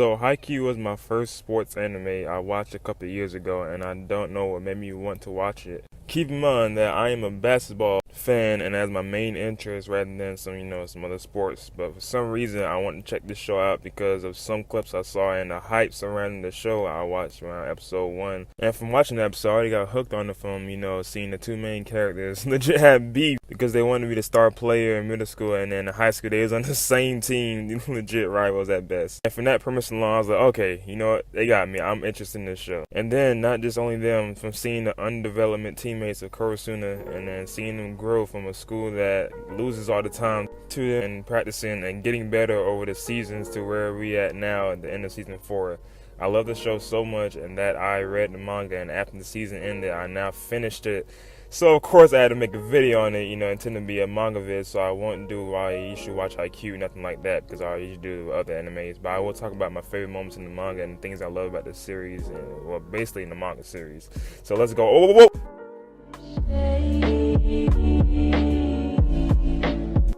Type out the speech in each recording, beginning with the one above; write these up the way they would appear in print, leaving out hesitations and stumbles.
So Haikyuu was my first sports anime I watched a couple of years ago, and I don't know what made me want to watch it. Keep in mind that I am a basketball fan and as my main interest rather than some other sports. But for some reason I want to check this show out because of some clips I saw and the hype surrounding the show I watched around episode 1. And from watching the episode I already got hooked on it from, seeing the two main characters legit had beef because they wanted to be the star player in middle school and then in high school they was on the same team, legit rivals at best. And from that premise alone I was like, okay, you know what, they got me, I'm interested in this show. And then not just only them, from seeing the undevelopment teammates of Kurosuna and then seeing them grow from a school that loses all the time to them and practicing and getting better over the seasons to where we at now at the end of season 4. I love the show so much and that I read the manga, and after the season ended I now finished it. So of course I had to make a video on it, intending to be a manga vid, so I won't do why you should watch Haikyuu, nothing like that, because I usually do with other animes. But I will talk about my favorite moments in the manga and things I love about the series, and well, basically in the manga series. So let's go. Whoa.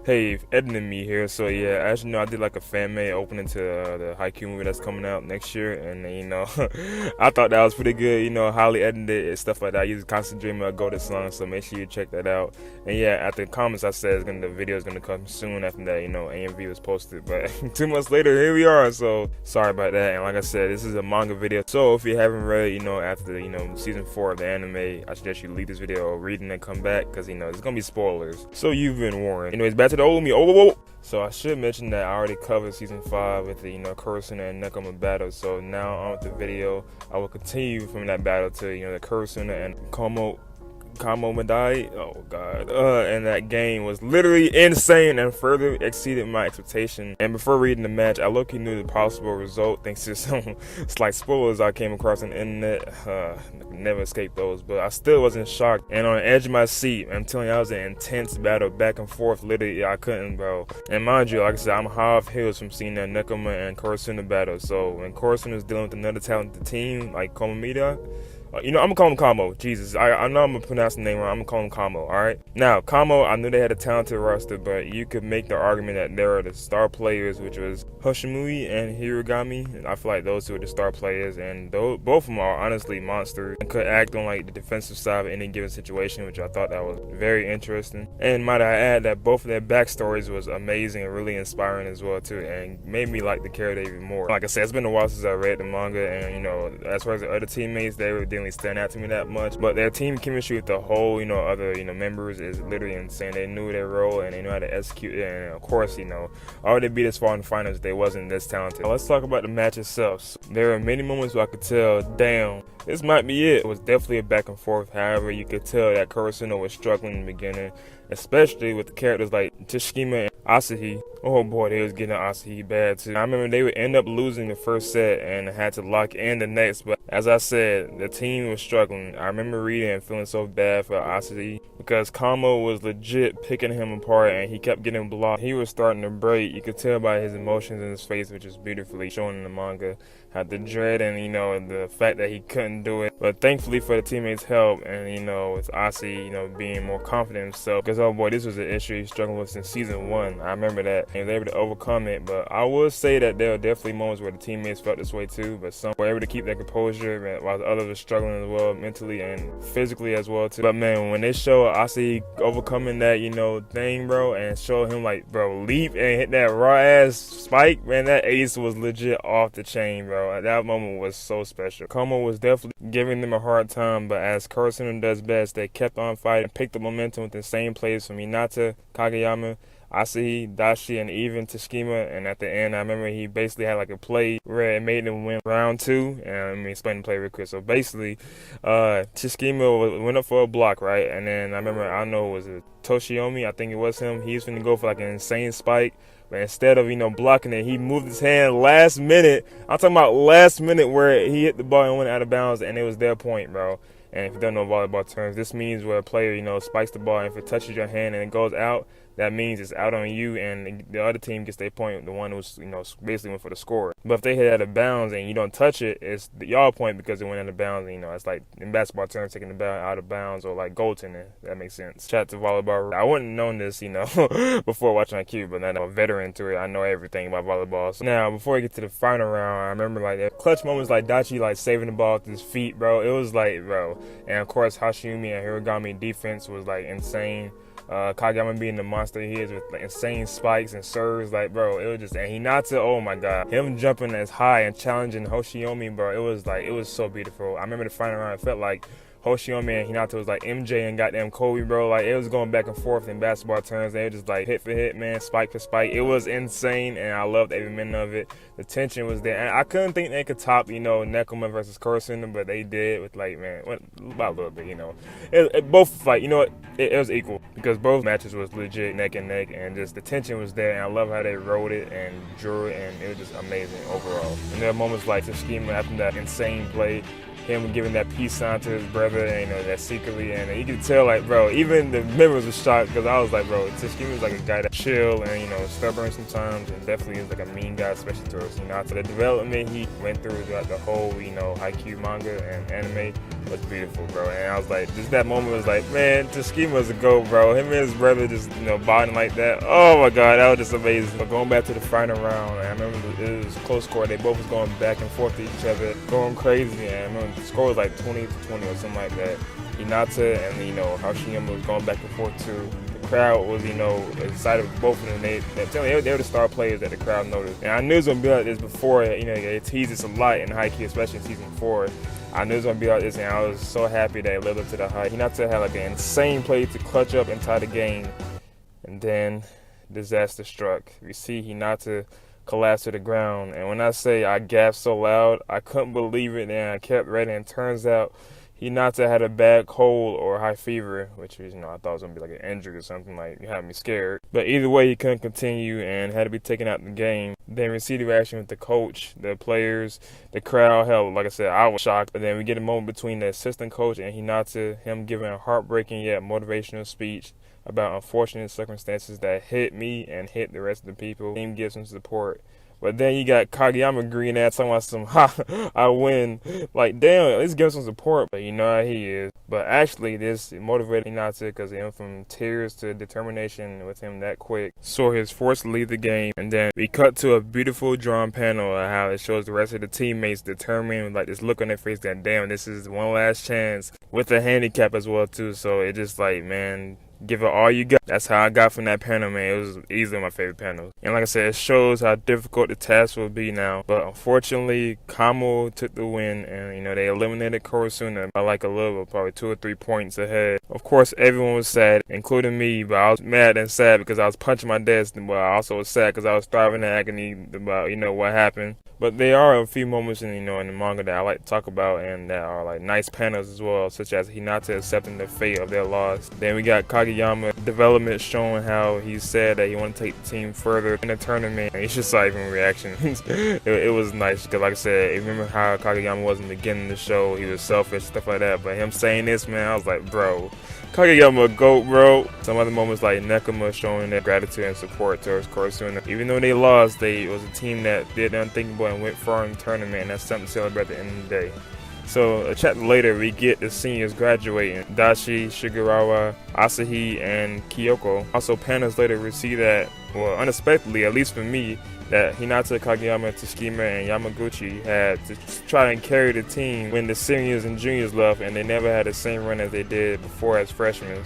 Hey, editing me here. So yeah, as you know, I did like a fan made opening to the Haikyuu movie that's coming out next year, and I thought that was pretty good. Highly edited and stuff like that. I used Constant Dreamer, a Golden Song, so make sure you check that out. And yeah, after the comments I said the video is gonna come soon after that. AMV was posted, but 2 months later here we are. So sorry about that. And like I said, this is a manga video. So if you haven't read, after season 4 of the anime, I suggest you leave this video or read and then come back because it's gonna be spoilers. So you've been warned. Anyways, back to the old me. So I should mention that I already covered season 5 with the Kurosuna and Nekoma battle. So now on with the video. I will continue from that battle to the Kurosuna and Kamomedai. Oh god. And that game was literally insane and further exceeded my expectation. And before reading the match, I low-key knew the possible result thanks to some slight spoilers I came across on the internet. Never escaped those, but I still wasn't shocked and on the edge of my seat. I'm telling you, I was an intense battle back and forth. Literally, I couldn't, bro. And mind you, like I said, I'm high off hills from seeing that Nekoma and Kurosuna battle. So when Kurosuna is dealing with another talented team like Kamomedai, I'm gonna call him Kamo. Jesus, I know I'm gonna pronounce the name wrong. I'm gonna call him Kamo, alright? Now, Kamo, I knew they had a talented roster, but you could make the argument that there are the star players, which was Hoshimui and Hirogami. And I feel like those two are the star players, and both of them are honestly monsters and could act on like the defensive side of any given situation, which I thought that was very interesting. And might I add that both of their backstories was amazing and really inspiring as well too, and made me like the character even more. Like I said, it's been a while since I read the manga, and as far as the other teammates, they didn't stand out to me that much, but their team chemistry with the whole other members is literally insane. They knew their role and they knew how to execute it, and of course all they beat us far in the finals, they wasn't this talented. Let's talk about the match itself. So, there are many moments where I could tell, damn, this might be it. It was definitely a back and forth. However, you could tell that Kurosuna was struggling in the beginning, especially with the characters like Tishikima and Asahi. Oh boy, they was getting Asahi bad too. I remember they would end up losing the first set and had to lock in the next, but as I said, the team was struggling. I remember reading and feeling so bad for Asahi because Kamo was legit picking him apart and he kept getting blocked. He was starting to break. You could tell by his emotions in his face, which is beautifully shown in the manga. Had the dread and the fact that he couldn't do it. But thankfully for the teammates' help and with Asahi being more confident in himself, because oh boy, this was an issue he struggled with since season 1. I remember that. He was able to overcome it, but I will say that there are definitely moments where the teammates felt this way too, but some were able to keep their composure while the others were struggling as well, mentally and physically as well too. But man, when they show Asahi overcoming that thing, bro, and show him leap and hit that raw ass spike, man, that ace was legit off the chain, bro. That moment was so special. Kamo was definitely giving them a hard time, but as Kurosuna does best, they kept on fighting and picked up momentum with the same plays from Hinata, Kageyama, Asahi, Dashi, and even Tishikima. And at the end, I remember he basically had a play where it made them win round 2. And let me explain the play real quick. So basically, Tishikima went up for a block, right? And then I remember, I don't know, was it Toshiomi? I think it was him. He was going to go for an insane spike. But instead of, blocking it, he moved his hand last minute. I'm talking about last minute where he hit the ball and went out of bounds, and it was their point, bro. And if you don't know volleyball terms, this means where a player, spikes the ball, and if it touches your hand and it goes out, that means it's out on you, and the other team gets their point. The one who's, basically went for the score. But if they hit out of bounds and you don't touch it, it's y'all point because it went out of bounds. It's like in basketball terms, taking the ball out of bounds or like goaltending. That makes sense. Shout out to volleyball. I wouldn't have known this, before watching Haikyuu, but now I'm a veteran to it. I know everything about volleyball. So now, before we get to the final round, I remember like the clutch moments, like Dachi like saving the ball with his feet, bro. It was like, bro. And of course, Hashimi and Hiragami defense was like insane. Kageyama being the monster he is with like, insane spikes and serves, like, bro, it was just, and Hinata, oh my god, him jumping as high and challenging Hoshiomi, bro, it was so beautiful. I remember the final round, it felt like Hoshiomi and Hinata was like MJ and goddamn Kobe, bro. Like, it was going back and forth in basketball terms. They were just like hit for hit, man, spike for spike. It was insane, and I loved every minute of it. The tension was there, and I couldn't think they could top, Nekoma versus Kurosuno, but they did with like, man, about a little bit, both fight, it was equal because both matches was legit neck and neck, and just the tension was there, and I love how they wrote it and drew it, and it was just amazing overall. And there are moments like Tsushima after that insane play, him giving that peace sign to his brother, and that secretly, and you can tell, like, bro, even the members were shocked because I was like, bro, Tsushima is like a guy that chill and stubborn sometimes, and definitely is like a mean guy, especially towards Hinata. The development he went through throughout the whole Haikyuu manga and anime was beautiful, bro. And I was like, just that moment was like, man, Tsushima was a go, bro. Him and his brother just bonding like that. Oh my god, that was just amazing. But going back to the final round, I remember it was close score. They both was going back and forth to each other, going crazy. And I remember the score was like 20-20 or something like that. Hinata and Hashiyama was going back and forth too. The crowd was excited with both of them. They were the star players that the crowd noticed. And I knew it was gonna be like this before. They teased us a lot in Haikyuu, especially in season 4. I knew it was gonna be like this, and I was so happy that it lived up to the hype. Hinata had like an insane play to clutch up and tie the game, and then disaster struck. We see Hinata collapse to the ground, and when I say I gasped so loud, I couldn't believe it, and I kept reading, and it turns out Hinata had a bad cold or high fever, which was, I thought it was going to be like an injury or something, like, it had me scared. But either way, he couldn't continue and had to be taken out of the game. Then we see the reaction with the coach, the players, the crowd. Hell, like I said, I was shocked. But then we get a moment between the assistant coach and Hinata, him giving a heartbreaking yet motivational speech about unfortunate circumstances that hit me and hit the rest of the people. The team gives him support. But then you got Kageyama green ass talking about some, I win. Like, damn, at least give him some support. But you know how he is. But actually, this motivated Hinata because he went from tears to determination with him that quick. Saw his force leave the game. And then we cut to a beautiful drawn panel of how it shows the rest of the teammates determined with like this look on their face that, damn, this is one last chance. With a handicap as well, too. So it just like, man, give it all you got. That's how I got from that panel, man. It was easily my favorite panel. And like I said, it shows how difficult the task will be now. But unfortunately, Kamo took the win, and they eliminated Kurosuno by like a little, probably 2 or 3 points ahead. Of course, everyone was sad, including me, but I was mad and sad because I was punching my desk, but I also was sad because I was thriving in agony about, what happened. But there are a few moments in the manga that I like to talk about and that are like nice panels as well, such as Hinata accepting the fate of their loss. Then we got Kageyama development showing how he said that he wanted to take the team further in the tournament. And it's just like in reactions. it was nice because, like I said, remember how Kageyama was in the beginning of the show? He was selfish, stuff like that. But him saying this, man, I was like, bro, Kageyama a GOAT, bro. Some other moments like Nekoma showing their gratitude and support towards Kurosuno. Even though they lost, it was a team that did the unthinkable and went far in the tournament, and that's something to celebrate at the end of the day. So a chapter later, we get the seniors graduating. Dashi, Shigurawa, Asahi, and Kyoko. Also, panels later, we see that, well, unexpectedly, at least for me, that Hinata, Kageyama, Tsushima, and Yamaguchi had to try and carry the team when the seniors and juniors left, and they never had the same run as they did before as freshmen.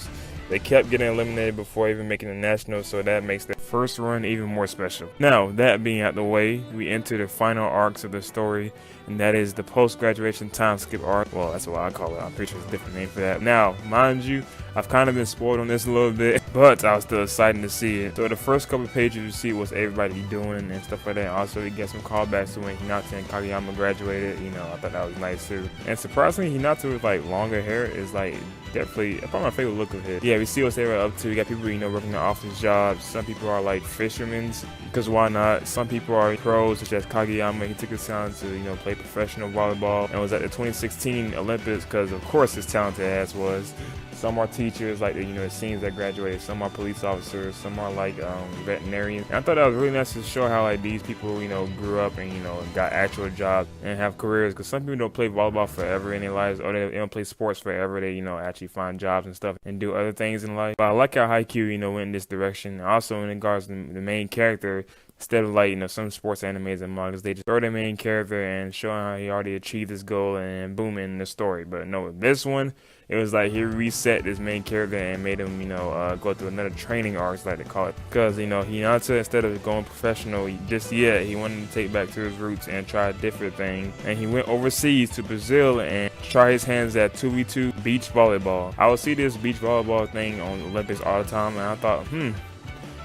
They kept getting eliminated before even making the nationals, so that makes the first run even more special. Now, that being out the way, we enter the final arcs of the story, and that is the post-graduation time skip arc. Well, that's what I call it. I'm pretty sure it's a different name for that. Now, mind you, I've kind of been spoiled on this a little bit, but I was still excited to see it. So the first couple pages you see what's everybody doing and stuff like that. Also, you get some callbacks to when Hinata and Kageyama graduated. I thought that was nice too. And surprisingly, Hinata with like longer hair is like definitely probably my favorite look of his. Yeah, we see what they were up to. We got people, working their office jobs. Some people are like fishermen, because why not? Some people are pros, such as Kageyama. He took his time to, play professional volleyball and was at the 2016 Olympics because, of course, his talented ass was. Some are teachers, like the seniors that graduated. Some are police officers, some are like veterinarians. And I thought that was really nice to show how like these people grew up and got actual jobs and have careers. Because some people don't play volleyball forever in their lives, or they don't play sports forever. They actually find jobs and stuff and do other things in life. But I like how Haikyuu went in this direction. Also in regards to the main character. Instead of like some sports animes and mangas, they just throw the main character and show how he already achieved his goal and boom, in the story. But no, this one, it was like he reset this main character and made him go through another training arc, like they call it. Because Hinata, instead of going professional just yet, he wanted to take back to his roots and try different things. And he went overseas to Brazil and try his hands at 2v2 beach volleyball. I would see this beach volleyball thing on the Olympics all the time, and I thought,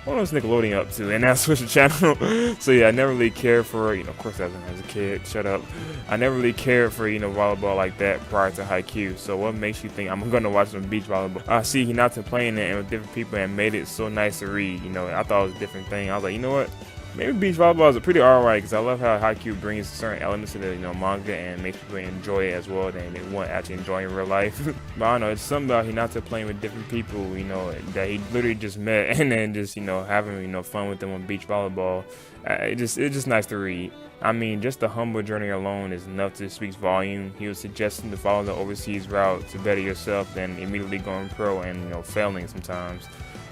what was Nickelodeon up to? And I switched the channel. So yeah, I never really cared for, of course as a kid, shut up. I never really cared for, volleyball like that prior to Haikyuu. So what makes you think I'm going to watch some beach volleyball? I see Hinata playing it and with different people and made it so nice to read. I thought it was a different thing. I was like, you know what? Maybe beach volleyball is pretty alright, because I love how Haikyuu brings certain elements to the manga and makes people enjoy it as well than they want actually enjoying real life. But I don't know, it's something about Hinata playing with different people, that he literally just met, and then just having fun with them on beach volleyball. It's just nice to read. I mean, just the humble journey alone is enough to speak volume. He was suggesting to follow the overseas route to better yourself than immediately going pro and failing sometimes.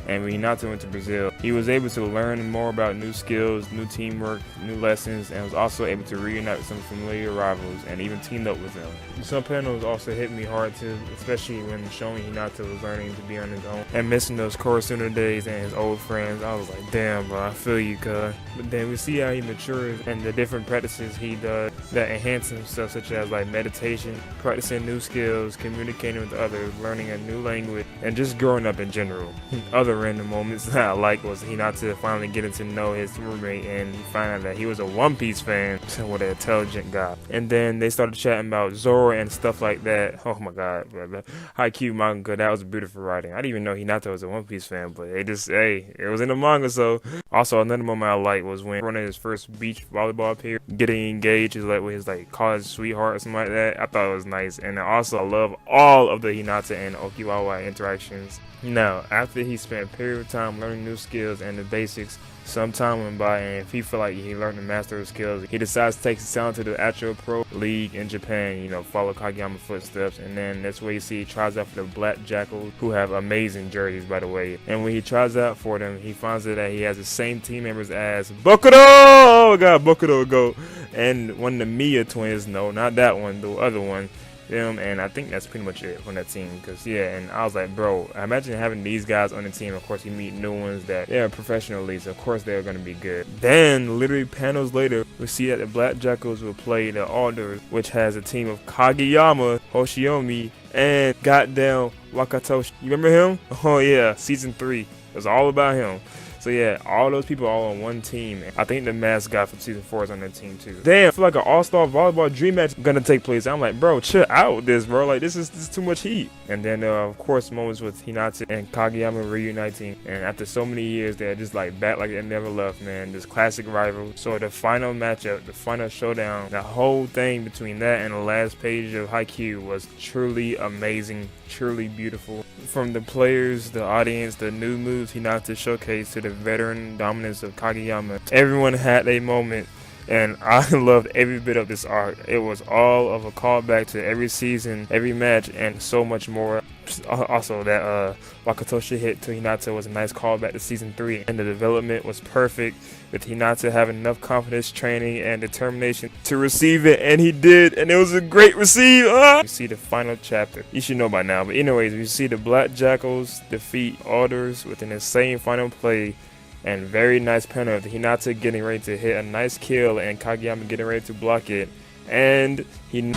And when Hinata went to Brazil, he was able to learn more about new skills, new teamwork, new lessons, and was also able to reunite with some familiar rivals and even teamed up with them. Some panels also hit me hard too, especially when showing Hinata was learning to be on his own and missing those Korosuna days and his old friends. I was like, damn, bro, I feel you, cuz. But then we see how he matures and the different practices he does that enhance himself, such as like meditation, practicing new skills, communicating with others, learning a new language, and just growing up in general. Other random moments that I like was Hinata finally getting to know his roommate, and he found out that he was a One Piece fan. What an intelligent guy. And then they started chatting about Zoro and stuff like that. Oh my god, bro. Haikyuu Manga, that was beautiful writing. I didn't even know Hinata was a One Piece fan, but it was in the manga. So also another moment I liked was when one of his first beach volleyball appeared, getting engaged with his college sweetheart or something like that. I thought it was nice. And also I love all of the Hinata and Okiwawa interactions. Now, after he spent a period of time learning new skills and the basics, some time went by, and if he felt like he learned to master his skills, he decides to take his talent to the actual pro league in Japan, follow Kageyama's footsteps. And then that's where you see he tries out for the Black Jackals, who have amazing jerseys, by the way. And when he tries out for them, he finds out that he has the same team members as Bokudo! Oh god, Bokudo go! And one of the Miya twins, no, not that one, the other one. And I think that's pretty much it from that team. Because and I was like, bro, imagine having these guys on the team. Of course, you meet new ones that they're professional leagues. Of course, they're going to be good. Then, literally panels later, we see that the Black Jackals will play the Alders, which has a team of Kageyama, Hoshiomi, and goddamn Wakatoshi. You remember him? Oh yeah, season 3. It was all about him. So yeah, all those people are all on one team. I think the mascot from season 4 is on that team too. Damn, I feel like an all-star volleyball dream match gonna take place. I'm like, bro, chill out with this, bro. Like, this is too much heat. And then, of course, moments with Hinata and Kageyama reuniting. And after so many years, they're just like back like they never left, man. This classic rival. So the final matchup, the final showdown, the whole thing between that and the last page of Haikyuu was truly amazing, truly beautiful. From the players, the audience, the new moves Hinata showcased to the veteran dominance of Kageyama, everyone had a moment, and I loved every bit of this arc. It was all of a callback to every season, every match, and so much more. Also, that Wakatoshi hit to Hinata was a nice callback to season 3, and the development was perfect, with Hinata having enough confidence, training, and determination to receive it, and he did, and it was a great receive. You see the final chapter. You should know by now, but anyways, we see the Black Jackals defeat Alders within the same final play, and very nice panel of Hinata getting ready to hit a nice kill and Kageyama getting ready to block it, and Hinata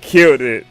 killed it.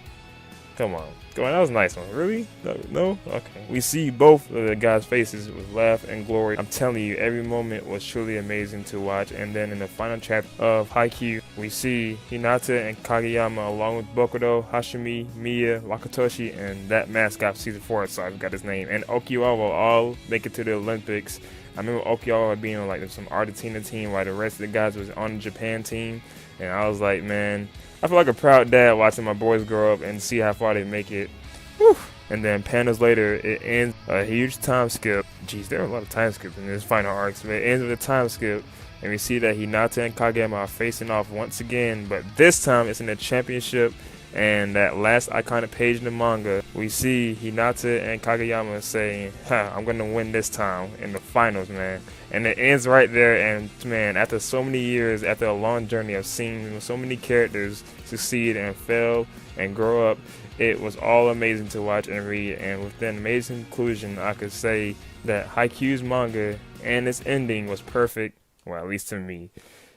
Come on, that was a nice one. Really? No? Okay. We see both of the guys' faces with laugh and glory. I'm telling you, every moment was truly amazing to watch. And then in the final chapter of Haikyuu, we see Hinata and Kageyama along with Bokudo, Hashimi, Miya, Wakatoshi, and that mascot season 4, so I forgot his name, and Okiwawa all make it to the Olympics. I remember Okinawa being on like some Argentina team while the rest of the guys was on the Japan team. And I was like, man, I feel like a proud dad watching my boys grow up and see how far they make it. Whew. And then panels later, it ends a huge time skip. Jeez, there are a lot of time skips in this final arcs, but it ends with a time skip. And we see that Hinata and Kageyama are facing off once again, but this time it's in the championship. And that last iconic page in the manga, we see Hinata and Kageyama saying, I'm going to win this time in the finals, man. And it ends right there, and man, after so many years, after a long journey of seeing so many characters succeed and fail and grow up, it was all amazing to watch and read. And with that amazing conclusion, I could say that Haikyuu's manga and its ending was perfect, well, at least to me.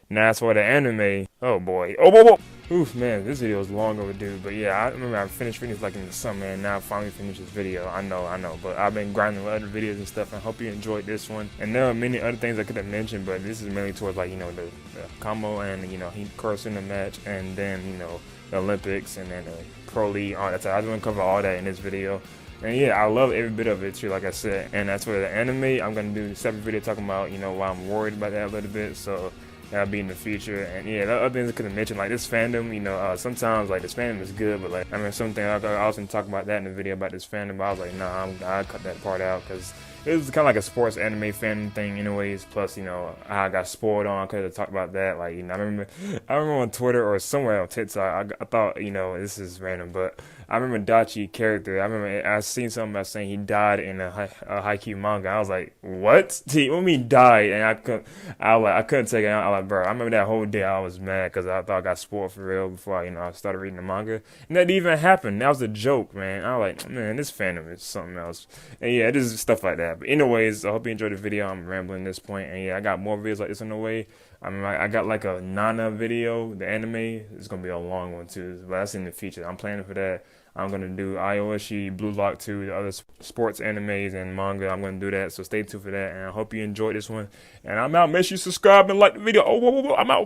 Now, as for the anime, oh boy. Oh, whoa, whoa. Oof, man, this video is long overdue. But yeah, I remember I finished reading this like in the summer, and now I finally finished this video. I know. But I've been grinding with other videos and stuff, and I hope you enjoyed this one. And there are many other things I could have mentioned, but this is mainly towards like, you know, the Kamo and, you know, he cursed in the match, and then, you know, the Olympics, and then the Pro League, all that stuff. I just want to cover all that in this video. And yeah, I love every bit of it too, like I said. And as for the anime, I'm going to do a separate video talking about, you know, why I'm worried about that a little bit. So that'll be in the future. And yeah, the other things I could have mentioned, like this fandom, you know, sometimes like this fandom is good, but like, I mean, something I also talk about that in the video about this fandom, but I was like, nah, I cut that part out, because it was kind of like a sports anime fan thing anyways. Plus, you know, I got spoiled on because I talked about that. Like, you know, I remember on Twitter or somewhere on TikTok, I thought, you know, this is random, but I remember Dachi character. I remember I seen something about saying he died in a Haikyuu manga. I was like, what? What do you mean died? And I couldn't take it out. I was like, bro, I remember that whole day I was mad because I thought I got spoiled for real before I started reading the manga. And that didn't even happened. That was a joke, man. I was like, man, this fandom is something else. And yeah, it is stuff like that. But anyways, I hope you enjoyed the video. I'm rambling at this point. And yeah, I got more videos like this on the way. I mean, I got like a Nana video, the anime. It's going to be a long one too, but that's in the future. I'm planning for that. I'm going to do Aoshi, Blue Lock 2, the other sports animes and manga. I'm going to do that, so stay tuned for that. And I hope you enjoyed this one. And I'm out. Make sure you subscribe and like the video. Oh, whoa, I'm out.